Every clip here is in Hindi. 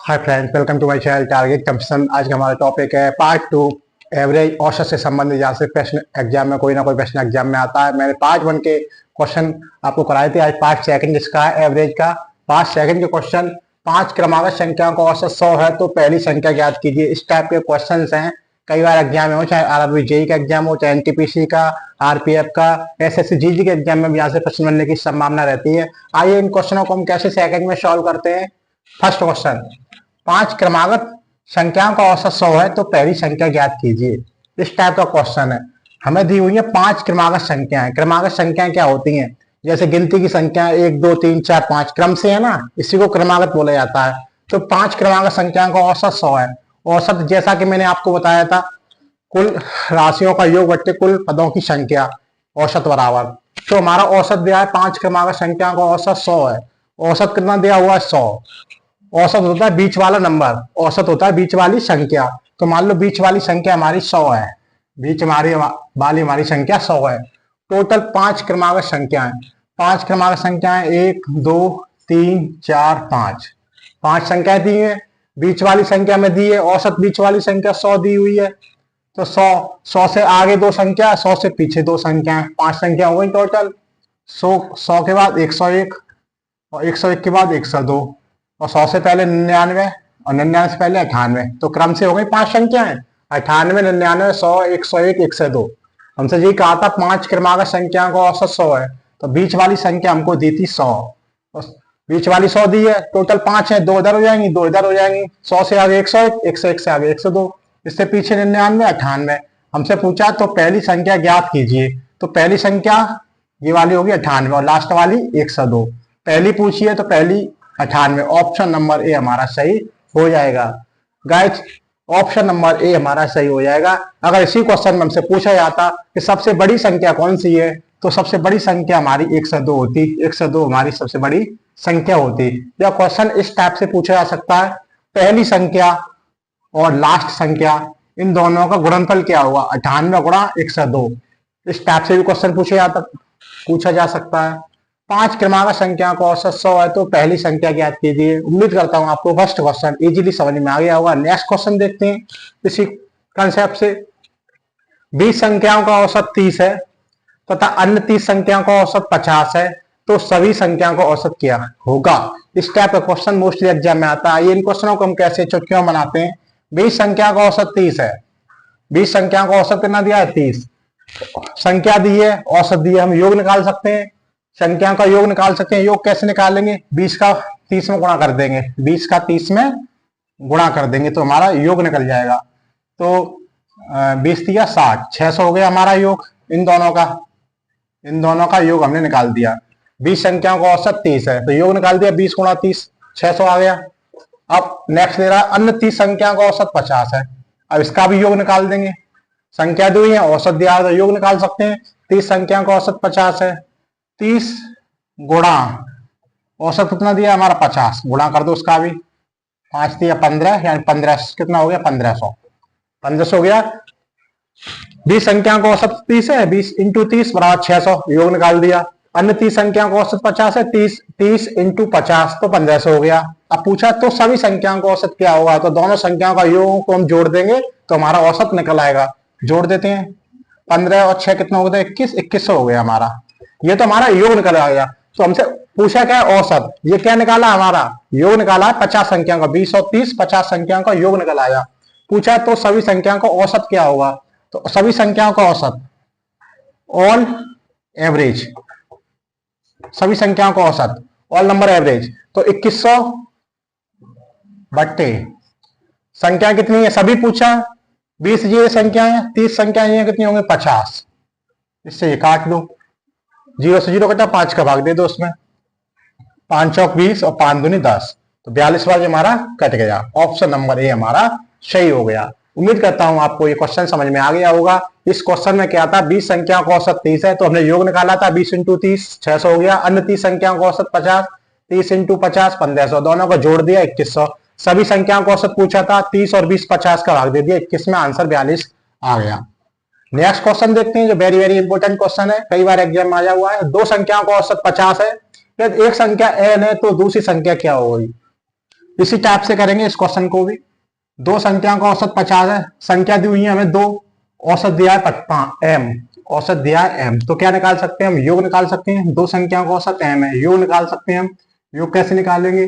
Hi friends, welcome to my channel target competition. आज का हमारा टॉपिक है पार्ट 2, एवरेज औसत से संबंधित। जहाँ से प्रश्न एग्जाम में कोई ना कोई प्रश्न एग्जाम में आता है। मैंने पार्ट 1 के क्वेश्चन आपको कराए थे। आज पार्ट 2 जिसका है एवरेज का। पार्ट 2 के क्वेश्चन, 5 क्रमागत संख्याओं का औसत 100 है तो पहली संख्या ज्ञात कीजिए। इस टाइप के क्वेश्चन हैं। कई बार एग्जाम में हो, चाहे आरआरबी जेई का एग्जाम हो, चाहे एनटीपीसी का, आरपीएफ का, एसएससी जीडी के एग्जाम में भी यहाँ से प्रश्न बनने की संभावना रहती है। आइए इन क्वेश्चनों को हम कैसे सेकंड में सॉल्व करते हैं। फर्स्ट क्वेश्चन, 5 क्रमागत संख्याओं का औसत 100 है तो पहली संख्या ज्ञात कीजिए। इस टाइप का क्वेश्चन है। हमें दी हुई है 5 क्रमागत संख्याएं। क्रमागत संख्याएं क्या होती हैं? जैसे गिनती की संख्या 1 2 3 4 5 क्रम से है ना, इसी को क्रमागत बोला जाता है। तो 5 क्रमागत संख्याओं का औसत 100 है। औसत जैसा कि मैंने आपको बताया था, कुल राशियों का योग बट्टे कुल पदों की संख्या, औसत बराबर। तो हमारा औसत दिया है 5 क्रमागत संख्याओं का औसत 100 है। औसत कितना दिया हुआ है? 100। औसत होता है बीच वाला नंबर, औसत होता है बीच वाली संख्या। तो मान लो बीच वाली संख्या हमारी 100 है, बीच वाली हमारी संख्या 100 है। टोटल 5 क्रमागत संख्याएं, 5 क्रमागत संख्याएं 1 2 3 4 5, 5 संख्याएं दी है। बीच वाली संख्या में दी है औसत, बीच वाली संख्या 100 दी हुई है। तो 100 से आगे 2 संख्या, 100 से पीछे 2 संख्या, 5 संख्या हो गई टोटल। 100 के बाद 101 और 101 के बाद 102 और 100 से पहले 99 और 99 से पहले 98। तो क्रम से हो गई 5 संख्याएं, 98 99 100 101 102। हमसे यही कहा था 5 क्रमागत संख्याओं का औसत 100 है। तो बीच वाली संख्या हमको दी थी 100, बीच वाली 100 दी है। टोटल 5 है, 2 इधर हो जाएंगी 2 इधर हो जाएंगी। 100 से आगे 101, 101 से आगे 102, इससे पीछे 99 98। हमसे पूछा तो पहली संख्या ज्ञात कीजिए। तो पहली संख्या ये वाली होगी 98 और लास्ट वाली 102। पहली पूछी है तो पहली 98। ऑप्शन नंबर ए हमारा सही हो जाएगा। गाइस, ऑप्शन नंबर ए हमारा सही हो जाएगा। अगर इसी क्वेश्चन में हमसे पूछा जाता कि सबसे बड़ी संख्या कौन सी है, तो सबसे बड़ी संख्या हमारी 102 होती। 102 हमारी सबसे बड़ी संख्या होती। यह क्वेश्चन इस टाइप से पूछा जा सकता है, पहली संख्या और लास्ट संख्या इन दोनों का गुणनफल क्या होगा, 98 गुणा 102। इस टाइप से भी क्वेश्चन पूछा जा सकता है। 5 क्रमागत संख्या का औसत 100 है तो पहली संख्या ज्ञात कीजिए। उम्मीद करता हूं आपको फर्स्ट क्वेश्चन इजीली समझ में आ गया होगा। नेक्स्ट क्वेश्चन देखते हैं इसी कंसेप्ट से। 20 संख्याओं का औसत 30 है तथा अन्य 30 संख्याओं का औसत 50 है, तो सभी संख्याओं का औसत क्या होगा? इस टाइप का क्वेश्चन मोस्टली एग्जाम में आता है। इन क्वेश्चनों को हम कैसे चुटकियों बनाते हैं। 20 संख्या का औसत 30 है। 20 संख्या का औसत कितना दिया है? 30। संख्या दी है, औसत दी है, हम योग निकाल सकते हैं, संख्या का योग निकाल सकते हैं। योग कैसे निकालेंगे? 20 का 30 में गुणा कर देंगे, 20 का 30 में गुणा कर देंगे तो हमारा योग निकल जाएगा। तो 20 दिया 60, 600 हो गया हमारा योग। इन दोनों का योग हमने निकाल दिया। 20 संख्याओं का औसत 30 है तो योग निकाल दिया, 20 गुणा 30, 600 आ गया। अब नेक्स्ट दे रहा है अन्य 30 संख्या का औसत 50 है। अब इसका भी योग निकाल देंगे। संख्या दी हुई है, औसत दिया है तो योग निकाल सकते हैं। 30 संख्या का औसत 50 है, 30 गुणा औसत कितना दिया हमारा 50, गुणा कर दो उसका भी। 5 दिया 15, यानी 15 कितना हो गया? 1500। 1500 हो गया। 20 संख्या का औसत 30 है, 20 इंटू 30 बराबर 600, योग निकाल दिया। अन्य 30 संख्या का औसत 50 है, 30 इंटू 50 तो 1500 हो गया। अब पूछा तो सभी संख्याओं का औसत क्या होगा, तो दोनों संख्याओं का योग को हम जोड़ देंगे तो हमारा औसत निकल आएगा। जोड़ देते हैं, 15 और 6 कितना हो गया? 21, 2100 हो गया हमारा। ये तो हमारा योग निकल आएगा। तो हमसे पूछा क्या है? औसत। ये क्या निकाला? हमारा योग निकाला है 50 संख्याओं का। 20 और 30 50 संख्याओं का योग निकल आया। पूछा तो सभी संख्याओं का औसत क्या होगा, तो सभी संख्याओं का औसत, ऑल एवरेज, सभी संख्याओं का औसत, ऑल नंबर एवरेज। तो 2100 बट्टे संख्या कितनी है सभी पूछा। 20 ये संख्या है, 30 संख्या ये कितनी होंगे? 50। इससे ये काट दो, 0 से 0 कटा, 5 का भाग दे दो उसमें। 5 चौक 20 और 5 दूनी 10, तो 42 बार हमारा कट गया। ऑप्शन नंबर ए हमारा सही हो गया। उम्मीद करता हूं आपको ये क्वेश्चन समझ में आ गया होगा। इस क्वेश्चन में क्या था? 20 संख्याओं का औसत 30 है तो हमने योग निकाला था, 20 इंटू 30 600 हो गया। अन्य 30 संख्याओं का औसत 50, 30 इंटू 50 1500, दोनों को जोड़ दिया 2100। सभी संख्याओं का औसत पूछा था, 30 और 20 50 का भाग दे दिया 21 में, आंसर 42 आ गया। नेक्स्ट क्वेश्चन देखते हैं जो वेरी वेरी इंपॉर्टेंट क्वेश्चन है, कई बार एग्जाम में आया हुआ है। 2 संख्याओं का औसत 50 है, एक संख्या n है तो दूसरी संख्या क्या होगी? इसी टाइप से करेंगे इस क्वेश्चन को भी। दो संख्याओं का औसत 50 है, संख्या दी हुई है हमें दो, औसत दिया है m, औसत दिया है m, तो क्या निकाल सकते हैं हम, योग निकाल सकते हैं। दो संख्याओं का औसत m है, योग निकाल सकते हैं हम। योग कैसे निकालेंगे,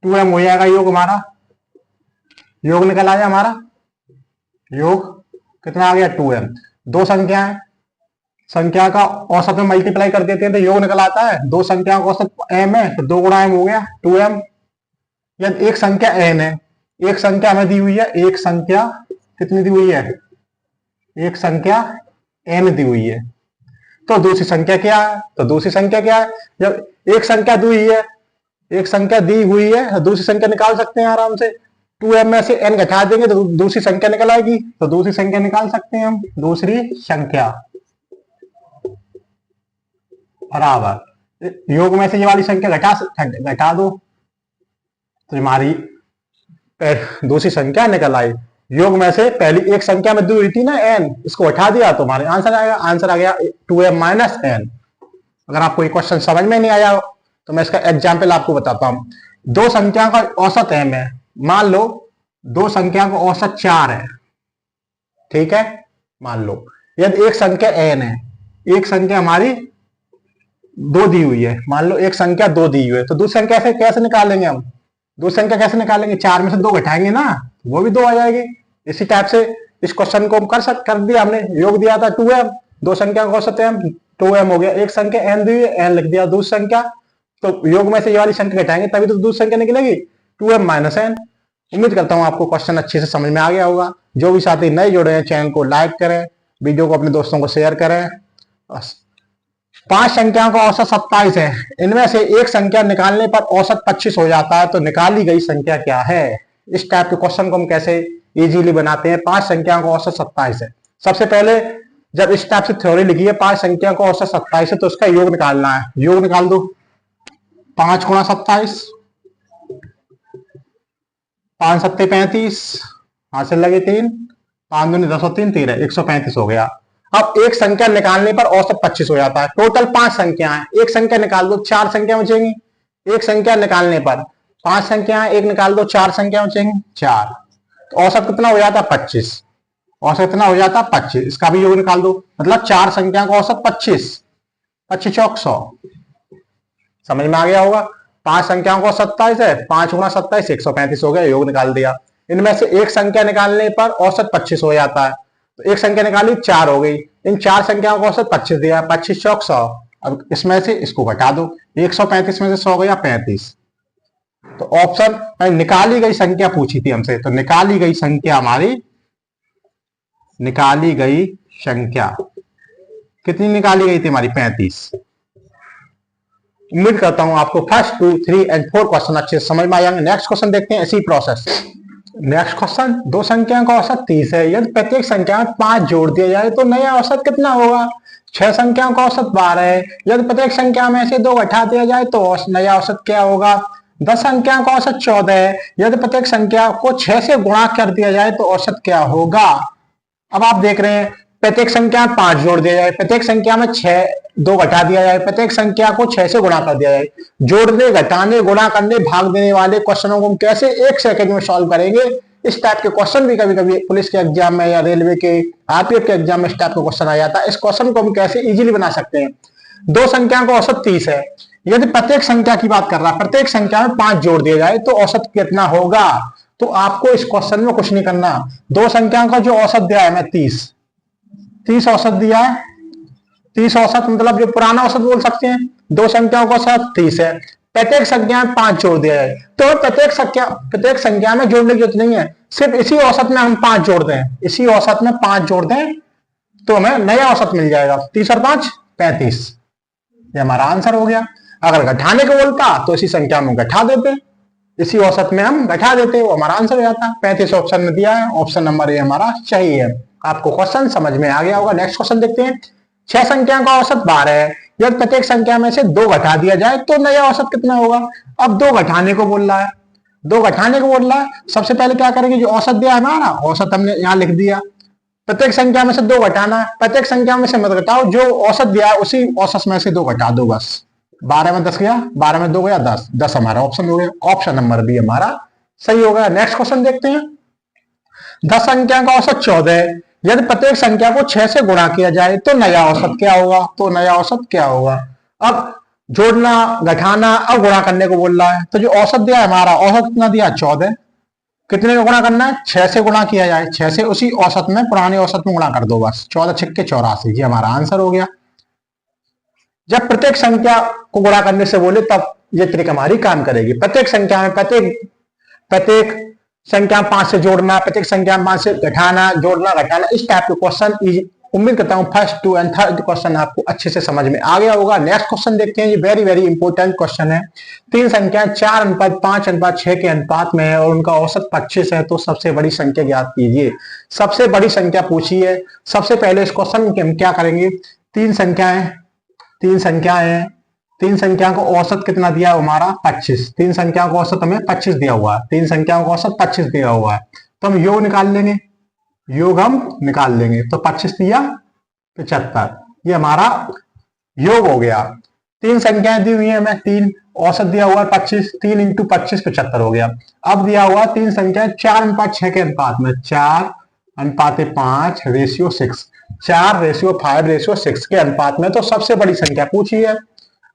2m हो जाएगा योग हमारा, योग निकल आया हमारा, योग कितना आ गया 2m। दो संख्या है, संख्या का औसत में मल्टीप्लाई कर देते हैं तो योग निकल आता है। दो संख्याओं का औसत m है तो 2 गुणा m हो गया 2m। यदि एक संख्या n है, एक संख्या हमें दी हुई है, एक संख्या कितनी दी हुई है, एक संख्या n दी हुई है, तो दूसरी संख्या क्या है, तो दूसरी संख्या क्या है, जब एक संख्या दी हुई है, एक संख्या दी हुई है तो दूसरी संख्या निकाल सकते हैं आराम से। 2m में से n घटा देंगे तो दूसरी संख्या निकल आएगी, तो दूसरी संख्या निकाल सकते हैं हम। दूसरी संख्या बराबर योग में से ये वाली संख्या घटा दो तो हमारी दूसरी संख्या निकल आई। योग में से पहली एक संख्या में दी हुई थी ना n, इसको हटा दिया तो हमारे आंसर आएगा, आंसर आ गया 2m माइनस n। अगर आपको ये क्वेश्चन समझ में नहीं आया तो मैं इसका एग्जाम्पल आपको बताता हूं। दो संख्या का औसत m है, मान लो दो संख्या का औसत 4 है, ठीक है, मान लो। यदि एक संख्या n है, एक संख्या हमारी 2 दी हुई है, मान लो एक संख्या 2 दी हुई है, तो दूसरी संख्या कैसे निकालेंगे हम, दूसरी संख्या कैसे निकालेंगे, 4 में से 2 घटाएंगे ना, वो भी 2 आ जाएगी। इसी टाइप से इस क्वेश्चन को हम कर दिया हमने। योग दिया था 2m, दो संख्या का औसत m 2m हो गया, एक संख्या n दी हुई है, n लिख दिया दूसरी संख्या, तो योग में से ये वाली संख्या घटाएंगे तभी तो दूसरी संख्या निकलेगी 2m माइनस n। उम्मीद करता हूं आपको क्वेश्चन अच्छे से समझ में आ गया होगा। जो भी साथी नए जुड़े हैं चैनल को लाइक करें, वीडियो को अपने दोस्तों को शेयर करें। 5 संख्याओं का औसत 27 है, इनमें से एक संख्या निकालने पर औसत 25 हो जाता है, तो निकाली गई संख्या क्या है। इस टाइप के क्वेश्चन को हम कैसे इजीली बनाते हैं। 5 संख्याओं का औसत 27 है, सबसे पहले जब इस टाइप से थ्योरी लिखी है 5 संख्या का औसत 27 है तो उसका योग निकालना है। योग निकाल दो, 5 गुणा 27, 5 सत्ते 35, हाथ से लगे 3, 5 दूनी 10 और 3 13, 135 हो गया। अब एक संख्या निकालने पर औसत 25 हो जाता है। टोटल 5 संख्या है, एक संख्या निकाल दो 4 संख्या बचेंगी। एक संख्या निकालने पर 5 संख्या है, एक निकाल दो 4 संख्या बचेंगी 4, तो औसत कितना हो जाता है 25। औसत कितना हो जाता है 25, इसका भी योग निकाल दो, मतलब 4 संख्या का औसत 25, 25 चौक 100। समझ में आ गया होगा। 5 संख्याओं का 27 है, 5 गुणा 27 135 हो गया, योग निकाल दिया। इनमें से एक संख्या निकालने पर औसत 25 हो जाता है, तो एक संख्या निकाली 4 हो गई। इन 4 संख्याओं का औसत 25 दिया, 25 चौक 100। अब इसमें से इसको घटा दो, 135 में से 100 गया 35। तो ऑप्शन निकाली गई संख्या पूछी थी हमसे, तो निकाली गई संख्या हमारी, निकाली गई संख्या कितनी निकाली गई थी हमारी 35। उम्मीद करता हूं आपको फर्स्ट 2, 3 एंड 4 क्वेश्चन अच्छे से समझ में आएंगे। नेक्स्ट क्वेश्चन देखते हैं इसी प्रोसेस। नेक्स्ट क्वेश्चन, दो संख्याओं का औसत 30 है, यदि प्रत्येक संख्या में 5 जोड़ दिया जाए तो नया औसत कितना होगा। 6 संख्याओं का औसत 12 है, यदि प्रत्येक संख्या में से 2 घटा दिया जाए तो नया औसत क्या होगा। 10 संख्याओं का औसत 14 है, यदि प्रत्येक संख्या को 6 से गुणा कर दिया जाए तो औसत क्या होगा। अब आप देख रहे हैं प्रत्येक संख्या में 5 जोड़ दिया जाए, प्रत्येक संख्या में 2 घटा दिया जाए, प्रत्येक संख्या को 6 से गुणा कर दिया जाए। जोड़ने, घटाने, गुणा करने, भाग देने वाले क्वेश्चनों को हम कैसे 1 सेकंड में सॉल्व करेंगे। इस टाइप के क्वेश्चन भी कभी कभी पुलिस के एग्जाम में या रेलवे के आरपीएफ के एग्जाम में इस टाइप का क्वेश्चन आ जाता है। इस क्वेश्चन को हम कैसे इजीली बना सकते हैं। दो संख्याओं का औसत 30 है, यदि प्रत्येक संख्या की बात कर रहा है, प्रत्येक संख्या में 5 जोड़ दिया जाए तो औसत कितना होगा। तो आपको इस क्वेश्चन में कुछ नहीं करना, दो संख्याओं का जो औसत दिया है मैं 30 औसत दिया है, 30 औसत मतलब जो पुराना औसत बोल सकते हैं। दो संख्याओं का औसत 30 है, प्रत्येक संख्या में 5 जोड़ दिया है, तो प्रत्येक संख्या में जोड़ने की जरूरत नहीं है, सिर्फ इसी औसत में हम 5 जोड़ दें, इसी औसत में 5 जोड़ दें तो हमें नया औसत मिल जाएगा। 30 और 5 35, ये हमारा आंसर हो गया। अगर घटाने को बोलता तो इसी संख्या में घटा देते, इसी औसत में हम घटा देते, वो हमारा आंसर हो जाता। 35 ऑप्शन में दिया है, ऑप्शन नंबर ए हमारा सही है। आपको क्वेश्चन समझ में आ गया होगा। नेक्स्ट क्वेश्चन देखते हैं। 6 संख्या का औसत 12 है, यदि प्रत्येक संख्या में से 2 घटा दिया जाए तो नया औसत कितना होगा। अब 2 घटाने को बोल रहा है, 2 घटाने को बोल रहा है। सबसे पहले क्या करेंगे, जो औसत दिया है हमारा, औसत हमने यहाँ लिख दिया। प्रत्येक संख्या में से 2 घटाना है, प्रत्येक संख्या में से मत घटाओ, जो औसत दिया है उसी औसत में से 2 घटा दो बस। 12 में 10 गया, 12 में 2 गया 10, 10 हमारा ऑप्शन हो गया, ऑप्शन नंबर बी हमारा सही होगा। नेक्स्ट क्वेश्चन देखते हैं। 10 संख्या का औसत 14 है। यदि प्रत्येक संख्या को 6 से गुणा किया जाए तो नया औसत क्या होगा? तो नया औसत क्या होगा? अब जोड़ना, घटाना, अब गुणा करने को बोल रहा है। तो जो औसत दिया है हमारा, औसत कितना दिया? 14। कितने में गुणा करना है? 6 से गुणा किया जाए, 6 से उसी औसत में, पुराने औसत में गुणा कर दो बस। 14 छक्के 84, ये हमारा आंसर हो गया। जब प्रत्येक संख्या को गुणा करने से बोले तब ये ट्रिक हमारी काम करेगी। प्रत्येक संख्या में प्रत्येक संख्या 5 से जोड़ना, प्रत्येक संख्या 5 से घटाना, जोड़ना, घटाना, इस टाइप के क्वेश्चन उम्मीद करता हूं फर्स्ट, 2 एंड थर्ड क्वेश्चन आपको अच्छे से समझ में आ गया होगा। नेक्स्ट क्वेश्चन देखते हैं। ये वेरी वेरी इंपॉर्टेंट क्वेश्चन है। 3 संख्याएं 4 अनुपात 5 अनुपात 6 के अनुपात में है और उनका औसत 25 है, तो सबसे बड़ी संख्या ज्ञात कीजिए। सबसे बड़ी संख्या पूछी है। सबसे पहले इस क्वेश्चन में हम क्या करेंगे? तीन संख्या को औसत कितना दिया है हमारा? 25। 3 संख्या को औसत हमें 25 दिया हुआ है। 3 संख्याओं को औसत 25 दिया हुआ है, तो हम योग निकाल लेंगे। तो 25 दिया 75, ये हमारा योग हो गया। 3 संख्याएं दी हुई है हमें, 3 औसत दिया हुआ है 25, 3 इंटू 25 75 हो गया। अब दिया हुआ 3 संख्याएं 4 अनुपात 6 के अनुपात में, 4 अनुपात 5 रेशियो 6, 4:5:6 के अनुपात में, तो सबसे बड़ी संख्या पूछी है।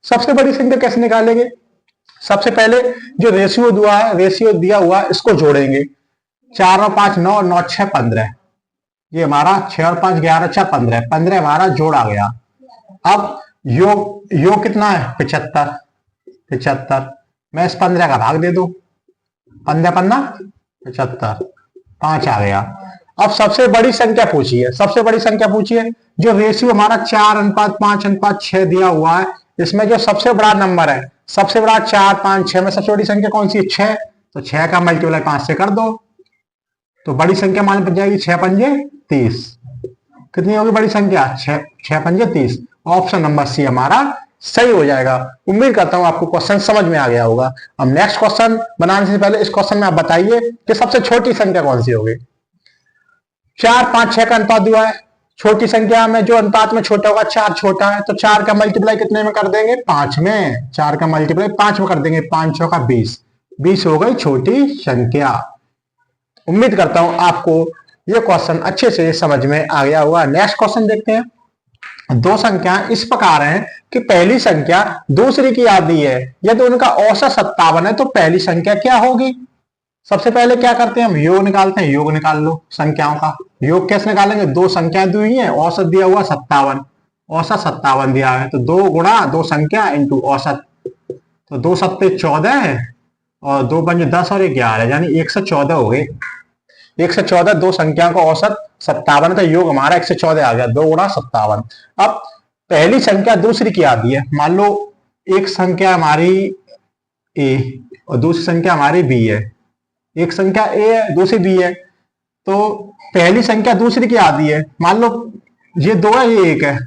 सबसे बड़ी संख्या कैसे निकालेंगे? सबसे पहले जो रेशियो दिया हुआ इसको जोड़ेंगे। 4 और 5 9, 9 6 15, ये हमारा 6 और 5 11 6 15, 15 हमारा जोड़ आ गया। अब योग कितना है? 75। मैं इस 15 का भाग दे दूं, 15 पन्ना 75, 5 आ गया। अब सबसे बड़ी संख्या पूछी है। जो रेशियो हमारा 4 अनुपात 5 अनुपात 6 दिया हुआ है, इसमें जो सबसे बड़ा नंबर है, सबसे बड़ा 4 5 6 में सबसे बड़ी संख्या कौन सी है? 6। तो 6 का मल्टीप्लाई 5 से कर दो, तो बड़ी संख्या मान बच जाएगी 6 पंजे 30। कितनी होगी बड़ी संख्या? 6 पंजे 30। ऑप्शन नंबर सी हमारा सही हो जाएगा। उम्मीद करता हूं आपको क्वेश्चन समझ में आ गया होगा। अब नेक्स्ट क्वेश्चन बनाने से पहले इस क्वेश्चन में आप बताइए कि सबसे छोटी संख्या कौन सी होगी? 4 5 6 का अनुपात दिया है। छोटी संख्या में जो अनुपात में छोटा होगा, 4 छोटा है, तो 4 का मल्टीप्लाई कितने में कर देंगे? 5 में। 4 का मल्टीप्लाई 5 में कर देंगे, 5 6 का 20, 20 हो गई छोटी संख्या। उम्मीद करता हूं आपको ये क्वेश्चन अच्छे से समझ में आ गया होगा। नेक्स्ट क्वेश्चन देखते हैं। 2 संख्या इस प्रकार हैं कि पहली संख्या दूसरी की आधी है। यदि उनका औसत 57 है तो पहली संख्या क्या होगी? सबसे पहले क्या करते हैं? हम योग निकालते हैं। योग निकाल लो संख्याओं का। योग कैसे निकालेंगे? 2 संख्याएं दी हुई है, औसत दिया हुआ 57, औसत 57 दिया है, तो 2 गुणा 2 संख्या इंटू औसत, तो 2 सत्ते 14 है और 2 पंजे 10 और 11, यानी 114 हो गए। 114, 2 संख्या का औसत 57 का योग हमारा 114 आ गया, 2 गुणा 57। अब पहली संख्या दूसरी की आधी है। मान लो एक संख्या हमारी ए और दूसरी संख्या हमारी बी है। एक संख्या ए है, दूसरी बी है, तो पहली संख्या दूसरी की आधी है। मान लो ये 2 है, ये 1 है।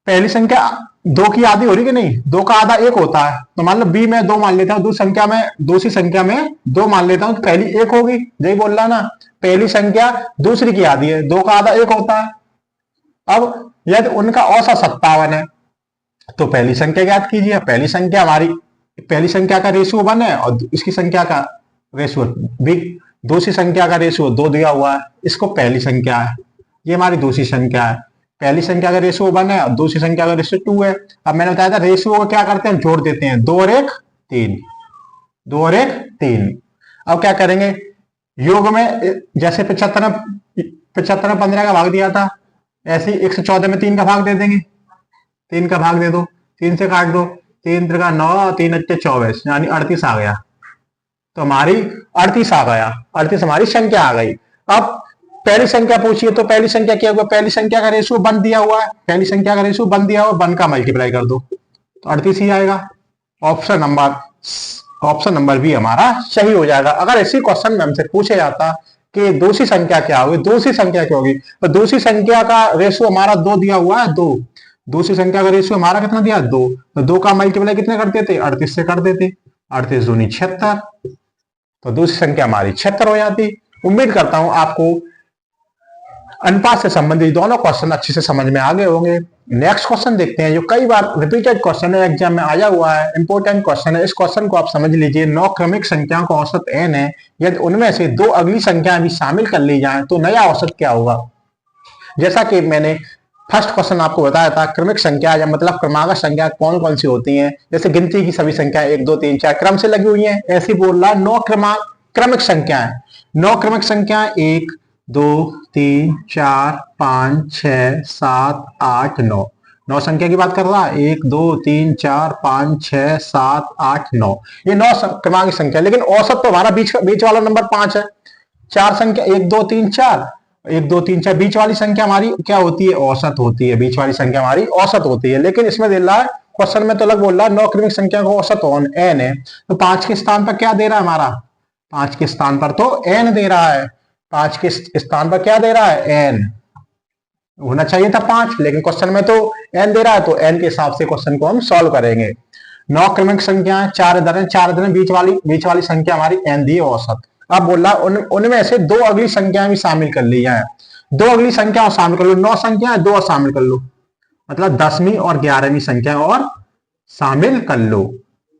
पहली संख्या 2 की आधी हो रही कि नहीं? 2 का आधा 1 होता है, तो मान लो बी में 2 मान लेता हूं, दूसरी संख्या में 2 मान लेता हूं, तो पहली 1 होगी। यही बोल रहा ना, पहली संख्या दूसरी की आधी है, 2 का आधा 1 होता है। अब यदि उनका औसत 57 है तो पहली संख्या ज्ञात कीजिए। पहली संख्या का रेशियो 1 है और इसकी संख्या का रेशियो भी, दूसरी संख्या का रेशियो 2 दिया हुआ है, इसको पहली संख्या है, ये हमारी दूसरी संख्या है। पहली संख्या का रेशियो 1 है और दूसरी संख्या का रेशियो 2 है। अब मैंने बताया था रेशियो को क्या करते हैं? जोड़ देते हैं, 2 और 1 3, 2 और 1 3। अब क्या करेंगे? योग में जैसे 75 में 15 का भाग दिया था, ऐसे ही 114 में 3 का भाग दे देंगे। 3 का भाग दे दो, 3 से काट दो, 3 त्रिका 9, 3 अच्छे 24, यानी 38 आ गया। तो हमारी 38 आ गया, 38 हमारी संख्या आ गई। अब पहली संख्या पूछिए, तो पहली संख्या क्या होगा? पहली संख्या का रेशियो 1 दिया हुआ है, पहली संख्या का रेशियो 1 दिया हुआ, 1 का मल्टीप्लाई कर दो तो 38 ही आएगा। ऑप्शन नंबर बी हमारा सही हो जाएगा। अगर इसी क्वेश्चन में हमसे पूछे जाता कि दूसरी संख्या क्या होगी, दूसरी संख्या क्या होगी, तो दूसरी संख्या का रेशियो हमारा 2 दिया हुआ है, 2। दूसरी संख्या का रेशियो हमारा कितना दिया? 2, तो 2 का मल्टीप्लाई कितने कर देते? 38 से कर देते, 38 दूनी 76, तो दूसरी संख्या हमारी 76 हो जाती। उम्मीद करता हूं आपको अनुपात से संबंधित दोनों क्वेश्चन अच्छे से समझ में आ गए होंगे। नेक्स्ट क्वेश्चन देखते हैं जो कई बार रिपीटेड क्वेश्चन है, एग्जाम में आया हुआ है, इंपॉर्टेंट क्वेश्चन है। इस क्वेश्चन को आप समझ लीजिए। 9 क्रमिक संख्याओं का औसत n है, यदि उनमें से 2 अगली संख्याएं भी शामिल कर ली जाएं तो नया औसत क्या होगा। जैसा कि मैंने फर्स्ट क्वेश्चन आपको बताया था, क्रमिक संख्या या मतलब क्रमागत संख्या कौन कौन सी होती हैं, जैसे गिनती की सभी संख्या 1 2 3 4 क्रम से लगी हुई हैं, ऐसे बोल रहा 9 क्रमिक संख्याएं। 9 क्रमिक संख्या 1 2 3 4 5 6 7 8 9। 9 संख्या की बात कर रहा है, 1 2 3 4 5 6 7 8 9। ये 9 क्रमांक संख्या, लेकिन औसत तो हमारा बीच वाला नंबर 5 है। 4 संख्या 1 2 3 4, 1 2 3 4 बीच वाली संख्या हमारी क्या होती है, औसत होती है। बीच वाली संख्या हमारी औसत होती है, लेकिन इसमें दे रहा है क्वेश्चन में तो अलग बोल रहा है 9 क्रमिक संख्या का औसत n है। तो 5 के स्थान पर क्या दे रहा है हमारा, 5 के स्थान पर तो n दे रहा है। 5 के स्थान पर क्या दे रहा है, n होना चाहिए था 5, लेकिन क्वेश्चन में तो n दे रहा है, तो n के हिसाब से क्वेश्चन को हम सॉल्व करेंगे। 9 क्रमिक संख्या 4 इधर है, बीच वाली संख्या हमारी n दी है औसत। अब बोल रहा उनमें से 2 अगली संख्याएं भी शामिल कर ली जाए। 2 अगली संख्या शामिल कर लो, 9 संख्या 2 शामिल कर लो, मतलब 10वीं और 11वीं संख्या और शामिल कर लो,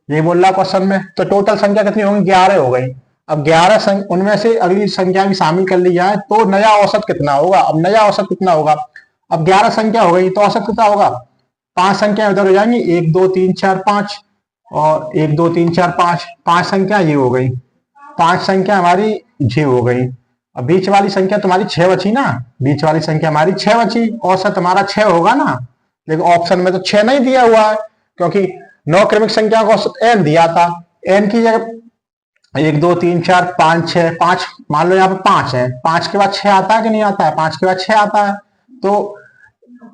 ये बोल रहा क्वेश्चन में। तो टोटल संख्या कितनी होगी, 11 हो गई। अब 11 उनमें से अगली संख्या भी शामिल कर ली जाए तो नया औसत कितना होगा। अब नया औसत कितना होगा, अब 11 संख्या हो गई तो औसत कितना होगा, 5 संख्या उधर हो जाएंगी, 1 2 3 4 5 और 1 2 3 4 5, 5 संख्या ये हो गई, 5 संख्या हमारी ये हो गई। अब बीच वाली संख्या तुम्हारी 6 बची ना, बीच वाली संख्या हमारी 6 बची, औसत हमारा 6 होगा ना। लेकिन ऑप्शन में तो 6 नहीं दिया हुआ है, क्योंकि 9 क्रमिक संख्या का औसत n दिया था। n की जगह 1 2 3 4 5 6, 5 मान लो यहाँ पे 5 है, 5 के बाद 6 आता है कि नहीं आता है, 5 के बाद 6 आता है। तो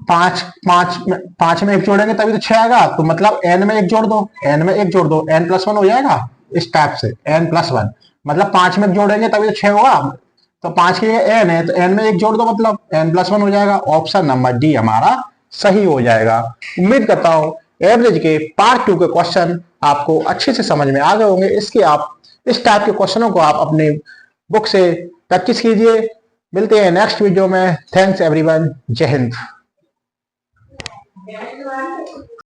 5 में 1 जोड़ेंगे तभी तो 6 आएगा, तो मतलब n में 1 जोड़ दो, n में 1 जोड़ दो, n+1 हो जाएगा। इस टाइप से n+1 मतलब 5 में जोड़ेंगे तभी तो 6 होगा। तो 5 की जगह n है तो n में 1 जोड़ दो, मतलब n+1 हो जाएगा। ऑप्शन नंबर डी हमारा सही हो जाएगा। उम्मीद करता हूं एवरेज के पार्ट 2 के क्वेश्चन आपको अच्छे से समझ में आ गए होंगे। इसके आप इस टाइप के क्वेश्चनों को आप अपने बुक से प्रैक्टिस कीजिए। मिलते हैं नेक्स्ट वीडियो में। थैंक्स एवरीवन, जय हिंद।